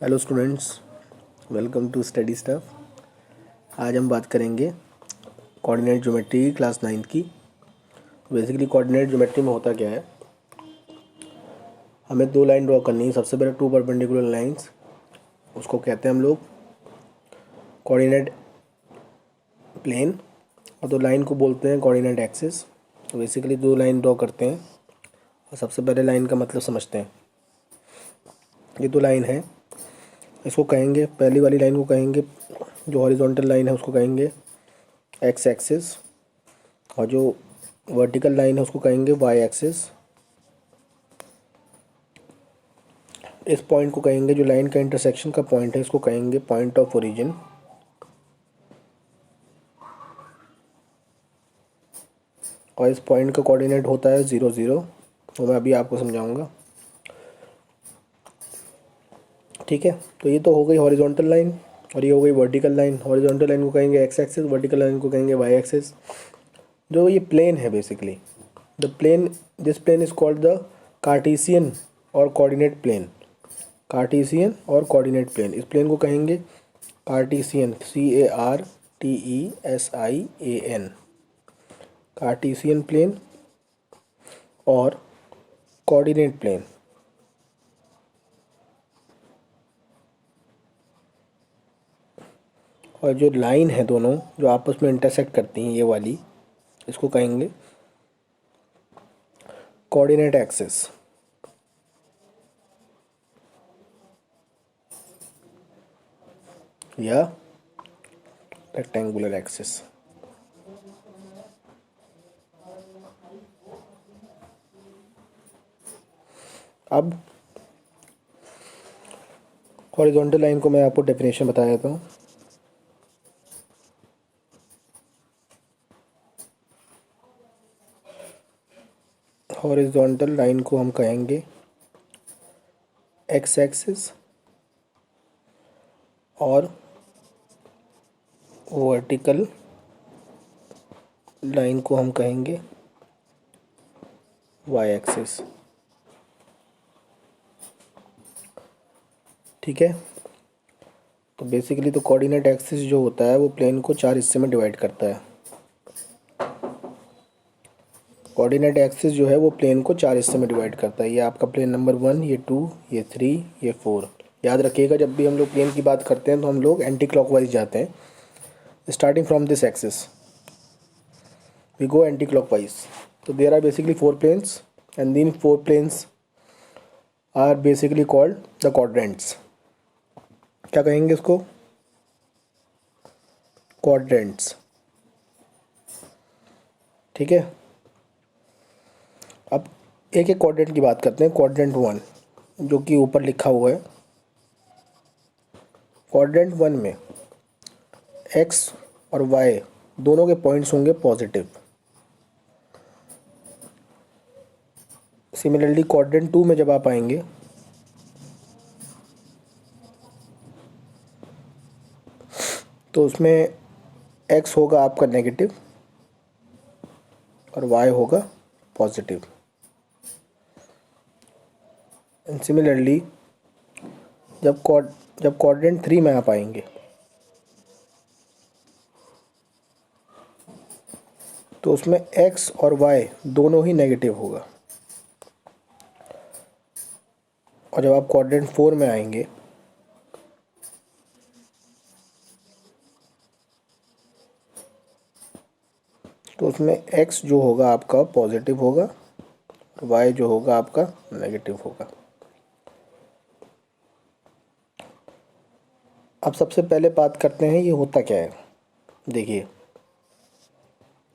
Hello students, welcome to Study Stuff. आज हम बात करेंगे कोऑर्डिनेट ज्योमेट्री की क्लास 9 की। बेसिकली कोऑर्डिनेट ज्योमेट्री में होता क्या है, हमें दो लाइन ड्रॉ करनी है। सबसे पहले टू परपेंडिकुलर लाइंस, उसको कहते हैं हम लोग कोऑर्डिनेट प्लेन, और दो लाइन को बोलते हैं कोऑर्डिनेट एक्सिस। तो बेसिकली दो लाइन ड्रॉ करते हैं और सबसे पहले लाइन का मतलब समझते हैं। ये दो लाइन है, इसको कहेंगे, पहली वाली लाइन को कहेंगे, जो हॉरिजॉन्टल लाइन है उसको कहेंगे एक्स एक्सिस, और जो वर्टिकल लाइन है उसको कहेंगे वाई एक्सिस। इस पॉइंट को कहेंगे, जो लाइन का इंटरसेक्शन का पॉइंट है, इसको कहेंगे पॉइंट ऑफ ओरिजिन। और इस पॉइंट का कोऑर्डिनेट होता है 0 0, तो मैं अभी आपको समझाऊंगा। ठीक है, तो ये तो हो गई हॉरिजॉन्टल लाइन और ये हो गई वर्टिकल लाइन। हॉरिजॉन्टल लाइन को कहेंगे एक्स एक्सिस, वर्टिकल लाइन को कहेंगे वाई एक्सिस। जो ये प्लेन है, basically the plane, this plane is called the Cartesian और कोऑर्डिनेट प्लेन। कार्टेशियन और कोऑर्डिनेट प्लेन, इस प्लेन को कहेंगे कार्टेशियन, CARTESIAN, कार्टेशियन प्लेन और कोऑर्डिनेट प्लेन। और जो लाइन है दोनों जो आपस में इंटरसेक्ट करती हैं, ये वाली, इसको कहेंगे कोऑर्डिनेट एक्सिस या रेक्टेंगुलर एक्सिस। अब हॉरिजॉन्टल लाइन को मैं आपको डेफिनेशन बता देता हूँ। हॉरिजॉन्टल लाइन को हम कहेंगे एक्स एक्सिस और वर्टिकल लाइन को हम कहेंगे वाई एक्सिस। ठीक है, तो बेसिकली तो कोऑर्डिनेट एक्सिस जो होता है वो प्लेन को 4 हिस्से में डिवाइड करता है। कोऑर्डिनेट एक्सिस जो है वो प्लेन को 4 हिस्से में डिवाइड करता है। ये आपका प्लेन नंबर 1, ये 2, ये 3, ये 4। याद रखिएगा, जब भी हम लोग प्लेन की बात करते हैं तो हम लोग एंटी क्लॉकवाइज जाते हैं। Starting from this axis we go anti clockwise. तो there are basically 4 planes and these 4 planes are basically called the quadrants. क्या कहेंगे इसको? क्वाड्रेंट्स। ठीक है, अब एक एक क्वाड्रेंट की बात करते हैं। क्वाड्रेंट 1 जो कि ऊपर लिखा हुआ है, क्वाड्रेंट 1 में एक्स और वाई दोनों के पॉइंट्स होंगे पॉजिटिव। सिमिलरली क्वाड्रेंट 2 में जब आप आएंगे तो उसमें एक्स होगा आपका नेगेटिव और वाई होगा पॉजिटिव। एंड सिमिलरली जब क्वाड्रेंट 3 में आप आएंगे तो उसमें एक्स और वाई दोनों ही नेगेटिव होगा। और जब आप क्वाड्रेंट 4 में आएंगे तो उसमें एक्स जो होगा आपका पॉजिटिव होगा और वाई जो होगा आपका नेगेटिव होगा। अब सबसे पहले बात करते हैं ये होता क्या है। देखिए,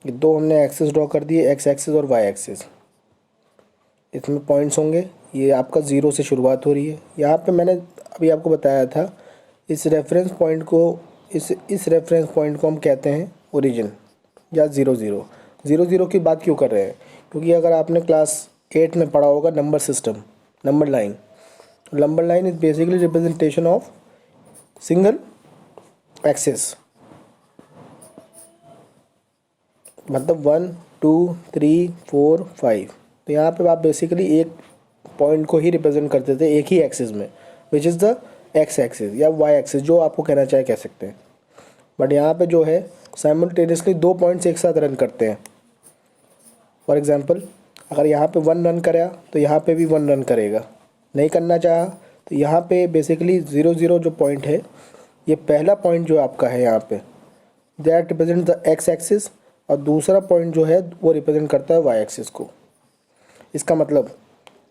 ये दो हमने एक्सिस ड्रॉ कर दिए, एक्स एक्सिस और वाई एक्सिस। इसमें पॉइंट्स होंगे, ये आपका 0 से शुरुआत हो रही है। यहाँ पे मैंने अभी आपको बताया था, इस रेफरेंस पॉइंट को इस रेफरेंस पॉइंट को हम कहते हैं ओरिजिन या 0 0। 0 0 की बात क्यों कर रहे हैं? क्योंकि अगर आपने क्लास 8 में पढ़ा होगा number system, number line is basically representation of single axis. मतलब 1 2 3 4 5। तो यहाँ पे आप बेसिकली एक पॉइंट को ही रिप्रेजेंट करते थे एक ही एक्सिस में, which is the x axis या वाई एक्सिस, जो आपको कहना चाहे कह सकते हैं। बट यहाँ पे जो है साइमल्टेनियसली दो पॉइंट्स एक साथ रन करते हैं। फॉर एग्जांपल अगर यहाँ पे 1 रन करा तो यहाँ पे भी 1 रन करेगा, नहीं करना चाहा तो यहाँ पे बेसिकली 0 0 जो पॉइंट है, ये पहला पॉइंट जो आपका है यहाँ पे that represent the x axis, और दूसरा पॉइंट जो है वो रिप्रेजेंट करता है वाई एक्सिस को। इसका मतलब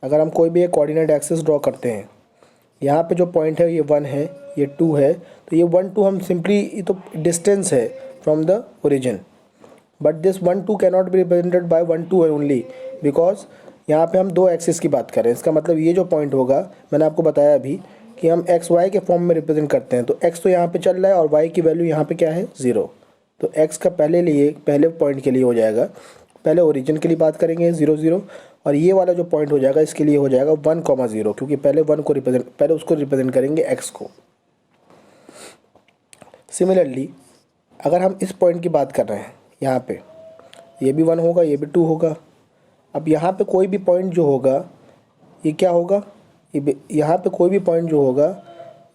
अगर हम कोई भी एक कोऑर्डिनेट एक्सिस ड्रॉ करते हैं, यहाँ पे जो पॉइंट है ये 1 है, ये 2 है, तो ये 1 2 हम सिंपली, ये तो डिस्टेंस है from the origin, but this 1 2 can not be represented by 1 2 only, because यहाँ पे हम दो एक्सिस की बात करें। इसका मतलब ये जो पॉइंट होगा, मैंने आपको बताया अभी कि हम एक्स वाई के फॉर्म में रिप्रेजेंट करते हैं, तो एक्स तो यहाँ पे चल रहा है और वाई की वैल्यू यहाँ पे क्या है 0, तो एक्स का पहले पॉइंट के लिए हो जाएगा, पहले ओरिजिन के लिए बात करेंगे 0 0, और ये वाला जो पॉइंट हो जाएगा इसके लिए हो जाएगा 1 0, क्योंकि पहले उसको रिप्रेजेंट करेंगे एक्स को। सिमिलरली अगर हम इस पॉइंट की बात कर रहे हैं, यहाँ पे ये भी 1 होगा, ये भी 2 होगा। अब यहाँ पे कोई भी पॉइंट जो होगा ये क्या होगा, यहाँ पे कोई भी पॉइंट जो होगा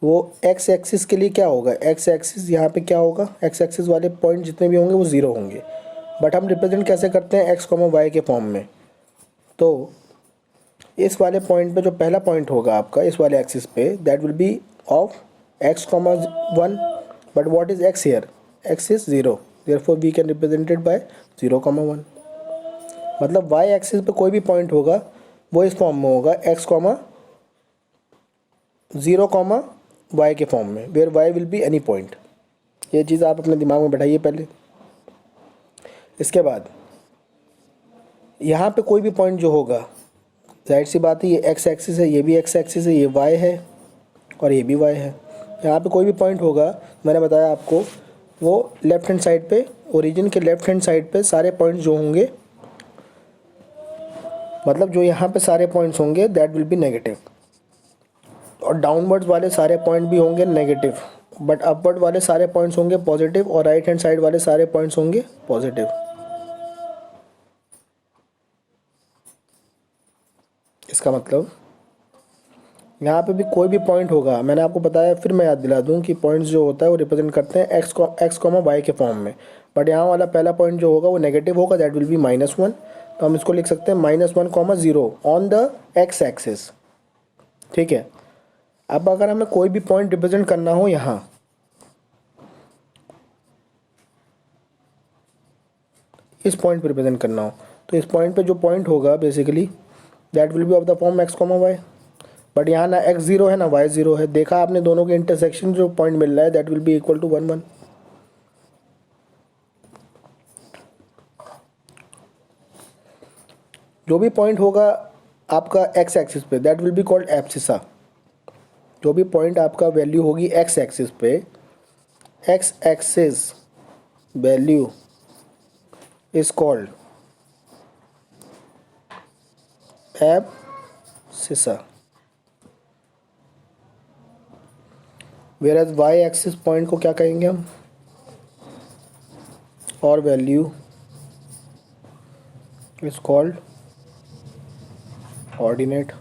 वो एक्स एक्सिस के लिए क्या होगा, एक्स एक्सिस यहाँ पे क्या होगा, एक्स एक्सिस वाले पॉइंट जितने भी होंगे वो 0 होंगे। बट हम रिप्रेजेंट कैसे करते हैं, एक्स कॉमा वाई के फॉर्म में। तो इस वाले पॉइंट पे जो पहला पॉइंट होगा आपका इस वाले एक्सिस पे, that will be of x comma 1, but what is x here, x is 0, therefore we can represent it by 0 1। मतलब वाई एक्सिस पे कोई भी पॉइंट होगा वो इस फॉर्म में होगा एक्स कॉमा 0 कॉमा वाई के फॉर्म में, where y will be any point. ये चीज़ आप अपने दिमाग में बैठाइए पहले। इसके बाद यहाँ पे कोई भी पॉइंट जो होगा, जाहिर सी बात है ये एक्स एक्सिस है, ये भी एक्स एक्सिस है, ये वाई है और ये भी वाई है। यहाँ पे कोई भी पॉइंट होगा, मैंने बताया आपको, वो लेफ्ट हैंड साइड पे, ओरिजिन के लेफ्ट हैंड साइड पे सारे पॉइंट्स जो होंगे, मतलब जो यहाँ पे सारे पॉइंट्स होंगे दैट विल बी नेगेटिव, और डाउनवर्ड्स वाले सारे पॉइंट भी होंगे नेगेटिव, बट अपवर्ड वाले सारे पॉइंट्स होंगे पॉजिटिव, और राइट हैंड साइड वाले सारे पॉइंट्स होंगे पॉजिटिव। इसका मतलब यहाँ पे भी कोई भी पॉइंट होगा, मैंने आपको बताया, फिर मैं याद दिला दूँ कि पॉइंट्स जो होता है वो रिप्रेजेंट करते हैं एक्स कॉमा वाई के फॉर्म में, बट यहाँ वाला पहला पॉइंट जो होगा वो नेगेटिव होगा, दैट विल बी -1, तो हम इसको लिख सकते हैं -1 0 ऑन द एक्स एक्सिस। ठीक है। अब अगर हमें कोई भी पॉइंट रिप्रेजेंट करना हो, यहाँ इस पॉइंट पर रिप्रेजेंट करना हो, तो इस पॉइंट पे जो पॉइंट होगा basically that will be of the form x comma y, but यहाँ ना x 0 है ना y 0 है। देखा आपने, दोनों के इंटरसेक्शन जो पॉइंट मिल रहा है that will be equal to 1 1। जो भी पॉइंट होगा आपका x एक्सिस पे that will be called abscissa. जो भी पॉइंट आपका वैल्यू होगी x एक्सिस पे, x axis value is called abscissa, whereas y axis point को क्या कहेंगे हम, और वैल्यू इज कॉल्ड ऑर्डिनेट।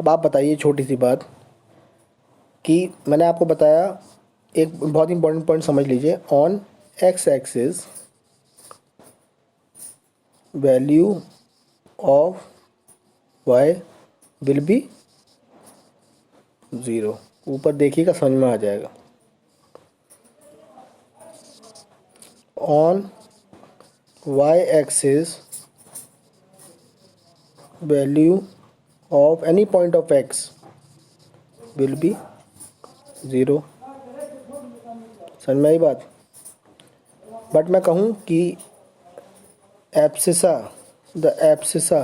अब आप बताइए छोटी सी बात कि मैंने आपको बताया, एक बहुत इंपॉर्टेंट पॉइंट समझ लीजिए, on x axis value of y will be 0। ऊपर देखिएगा समझ में आ जाएगा। On y axis value of any point of x will be 0। समझ में आई बात। बट मैं कहूँ कि abscissa, the abscissa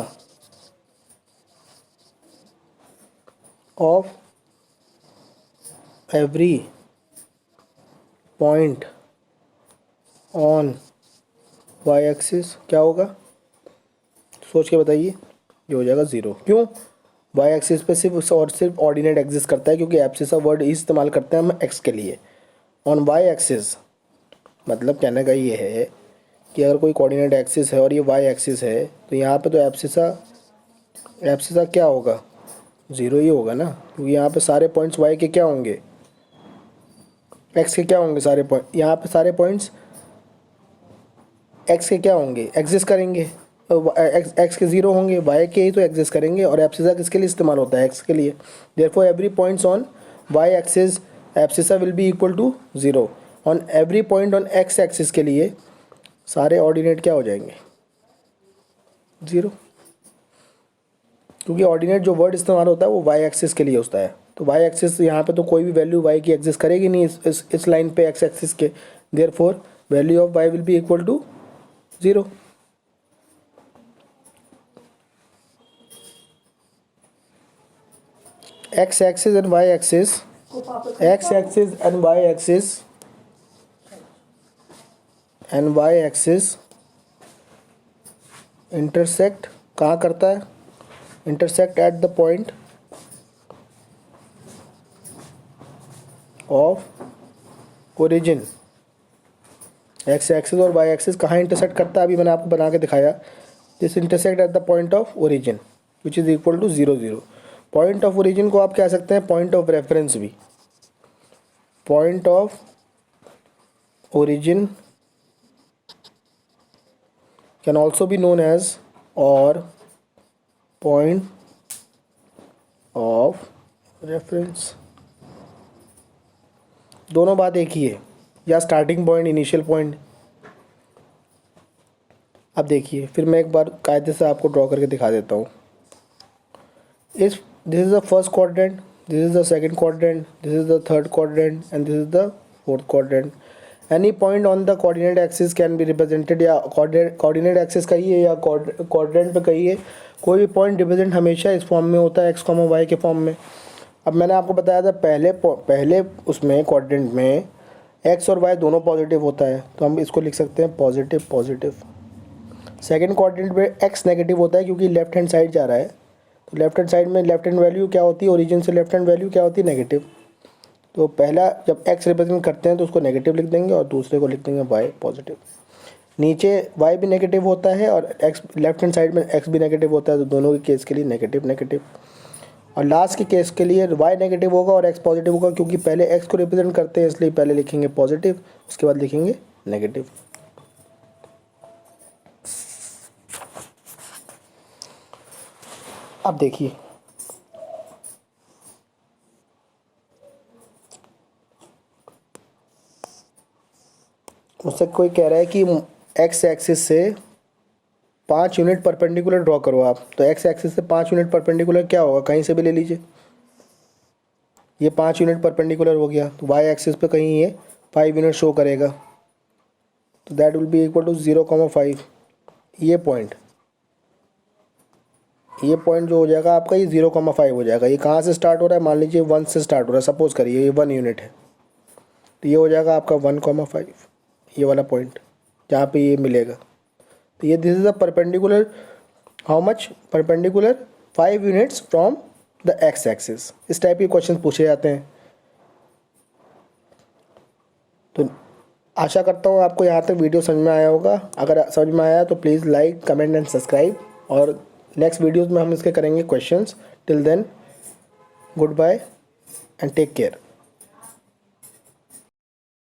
of every point on y axis क्या होगा, सोच के बताइए। ये हो जाएगा 0। क्यों, वाई एक्सिस पे सिर्फ और सिर्फ ऑर्डिनेट एग्जिस्ट करता है, क्योंकि एब्सिसा वर्ड इस्तेमाल करते हैं हम एक्स के लिए। ऑन वाई एक्सिस मतलब कहने का ये है कि अगर कोई कोऑर्डिनेट एक्सिस है और ये वाई एक्सिस है तो यहाँ पे तो एब्सिसा क्या होगा, 0 ही होगा ना, क्योंकि यहाँ पे सारे पॉइंट्स वाई के क्या होंगे, एक्स के क्या होंगे, सारे पॉइंट यहाँ पे सारे पॉइंट्स एक्स के क्या होंगे, एग्जिस्ट करेंगे। एक्स के 0 होंगे, वाई के ही तो एग्जिस्ट करेंगे। और एब्सिसा किसके लिए इस्तेमाल होता है, एक्स के लिए। Therefore every points on y axis abscissa will be equal to 0। On every point on x axis के लिए सारे ऑर्डिनेट क्या हो जाएंगे, 0, क्योंकि ऑर्डिनेट जो वर्ड इस्तेमाल होता है वो वाई एक्सिस के लिए होता है। तो वाई एक्सिस यहाँ पे तो कोई भी वैल्यू वाई की एग्जिस्ट करेगी नहीं इस लाइन पे एक्स एक्सिस के। Therefore value of y will be equal to 0। x axis and y axis, x axis and y axis intersect कहाँ करता है, intersect at the point of origin। x axis और y axis कहाँ intersect करता है, अभी मैंने आपको बना के दिखाया। This intersect at the point of origin which is equal to 0 0। Point of origin को आप कह सकते हैं पॉइंट ऑफ रेफरेंस भी। Point of origin can also be known as और पॉइंट ऑफ रेफरेंस। दोनों बात एक ही है, या स्टार्टिंग पॉइंट, इनिशियल पॉइंट। अब देखिए, फिर मैं एक बार कायदे से आपको ड्रॉ करके दिखा देता हूँ। This is the first quadrant, this is the second quadrant, this is the third quadrant and this is the fourth quadrant. Any point on the coordinate axis can be represented, या coordinate axis कहिए या quadrant पे कहिए, कोई भी point represent हमेशा इस form में होता है, एक्स कॉमा वाई के फॉर्म में। अब मैंने आपको बताया था पहले उसमें क्वाड्रेंट में एक्स और वाई दोनों पॉजिटिव होता है, तो हम इसको लिख सकते हैं पॉजिटिव पॉजिटिव। सेकेंड क्वाड्रेंट में एक्स नेगेटिव होता है क्योंकि लेफ्ट हैंड साइड जा रहा है, तो लेफ्ट हैंड साइड में लेफ्ट हैंड वैल्यू क्या होती है, ओरिजिन से लेफ्ट हैंड वैल्यू क्या होती है, नेगेटिव। तो पहला जब एक्स रिप्रेजेंट करते हैं तो उसको नेगेटिव लिख देंगे और दूसरे को लिख देंगे वाई पॉजिटिव। नीचे वाई भी नेगेटिव होता है और एक्स लेफ्ट हैंड साइड में एक्स भी नेगेटिव होता है, तो दोनों के केस के लिए नेगेटिव नेगेटिव। और लास्ट के केस के लिए वाई नेगेटिव होगा और एक्स पॉजिटिव होगा, क्योंकि पहले एक्स को रिप्रेजेंट करते हैं इसलिए पहले लिखेंगे पॉजिटिव, उसके बाद लिखेंगे नेगेटिव। अब देखिए, मुझसे कोई कह रहा है कि एक्स एक्सिस से 5 यूनिट परपेंडिकुलर ड्रॉ करो आप, तो एक्स एक्सिस से 5 यूनिट परपेंडिकुलर क्या होगा, कहीं से भी ले लीजिए। ये 5 यूनिट परपेंडिकुलर हो गया, तो वाई एक्सिस पे कहीं ये 5 यूनिट शो करेगा, तो that will be equal to 0,5। ये पॉइंट जो हो जाएगा आपका, ये 0,5 हो जाएगा। ये कहाँ से स्टार्ट हो रहा है, मान लीजिए 1 से स्टार्ट हो रहा है, सपोज करिए ये 1 यूनिट है, तो ये हो जाएगा आपका 1,5, ये वाला पॉइंट जहाँ पे ये मिलेगा। तो ये this is a perpendicular, how much perpendicular, 5 units from the x axis. इस टाइप के क्वेश्चन पूछे जाते हैं। तो आशा करता हूँ आपको यहाँ तक वीडियो समझ में आया होगा। अगर समझ में आया तो please like comment and subscribe, और नेक्स्ट वीडियोज़ में हम इसके करेंगे questions. Till then good bye and take care.